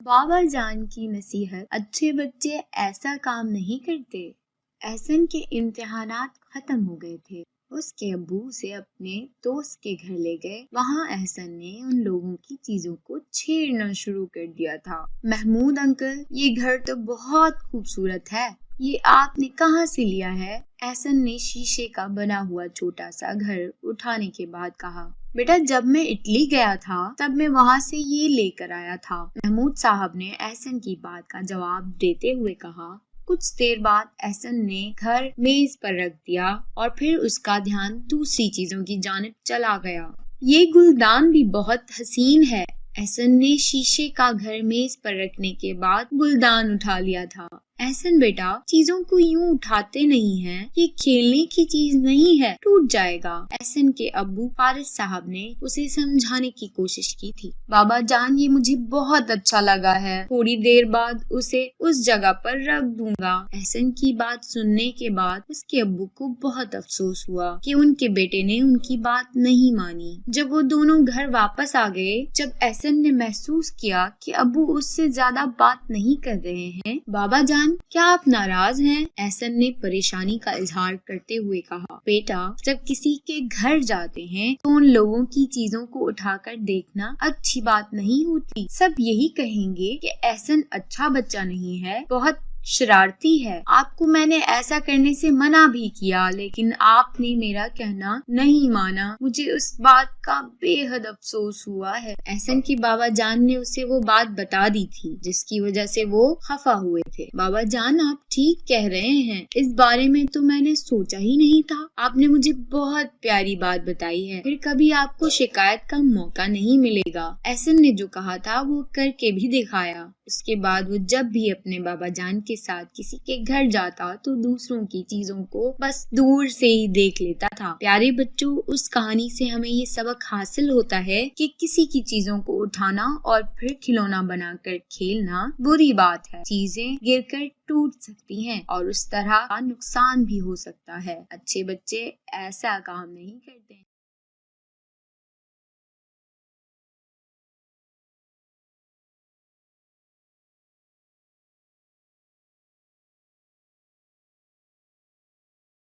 بابا جان کی نصیحت: اچھے بچے ایسا کام نہیں کرتے۔ احسن کے امتحانات ختم ہو گئے تھے۔ اس کے ابو اسے اپنے دوست کے گھر لے گئے۔ وہاں احسن نے ان لوگوں کی چیزوں کو چھیڑنا شروع کر دیا تھا۔ محمود انکل، یہ گھر تو بہت خوبصورت ہے، یہ آپ نے کہاں سے لیا ہے؟ احسن نے شیشے کا بنا ہوا چھوٹا سا گھر اٹھانے کے بعد کہا۔ بیٹا، جب میں اٹلی گیا تھا تب میں وہاں سے یہ لے کر آیا تھا، محمود صاحب نے احسن کی بات کا جواب دیتے ہوئے کہا۔ کچھ دیر بعد احسن نے گھر میز پر رکھ دیا اور پھر اس کا دھیان دوسری چیزوں کی جانب چلا گیا۔ یہ گلدان بھی بہت حسین ہے۔ احسن نے شیشے کا گھر میز پر رکھنے کے بعد گلدان اٹھا لیا تھا۔ احسن بیٹا، چیزوں کو یوں اٹھاتے نہیں ہیں، یہ کھیلنے کی چیز نہیں ہے، ٹوٹ جائے گا۔ احسن کے ابو فارس صاحب نے اسے سمجھانے کی کوشش کی تھی۔ بابا جان، یہ مجھے بہت اچھا لگا ہے، تھوڑی دیر بعد اسے اس جگہ پر رکھ دوں گا۔ احسن کی بات سننے کے بعد اس کے ابو کو بہت افسوس ہوا کہ ان کے بیٹے نے ان کی بات نہیں مانی۔ جب وہ دونوں گھر واپس آ گئے، جب احسن نے محسوس کیا کہ ابو اس سے زیادہ بات نہیں کر رہے ہیں، بابا جان، کیا آپ ناراض ہیں؟ احسن نے پریشانی کا اظہار کرتے ہوئے کہا۔ بیٹا، جب کسی کے گھر جاتے ہیں تو ان لوگوں کی چیزوں کو اٹھا کر دیکھنا اچھی بات نہیں ہوتی۔ سب یہی کہیں گے کہ احسن اچھا بچہ نہیں ہے، بہت شرارتی ہے۔ آپ کو میں نے ایسا کرنے سے منع بھی کیا، لیکن آپ نے میرا کہنا نہیں مانا۔ مجھے اس بات کا بے حد افسوس ہوا ہے۔ احسن کی بابا جان نے اسے وہ بات بتا دی تھی جس کی وجہ سے وہ خفا ہوئے تھے۔ بابا جان، آپ ٹھیک کہہ رہے ہیں، اس بارے میں تو میں نے سوچا ہی نہیں تھا۔ آپ نے مجھے بہت پیاری بات بتائی ہے، پھر کبھی آپ کو شکایت کا موقع نہیں ملے گا۔ احسن نے جو کہا تھا وہ کر کے بھی دکھایا۔ اس کے بعد وہ جب بھی اپنے بابا جان کے ساتھ کسی کے گھر جاتا تو دوسروں کی چیزوں کو بس دور سے ہی دیکھ لیتا تھا۔ پیارے بچوں، اس کہانی سے ہمیں یہ سبق حاصل ہوتا ہے کہ کسی کی چیزوں کو اٹھانا اور پھر کھلونا بنا کر کھیلنا بری بات ہے۔ چیزیں گر کر ٹوٹ سکتی ہیں اور اس طرح کا نقصان بھی ہو سکتا ہے۔ اچھے بچے ایسا کام نہیں کرتے۔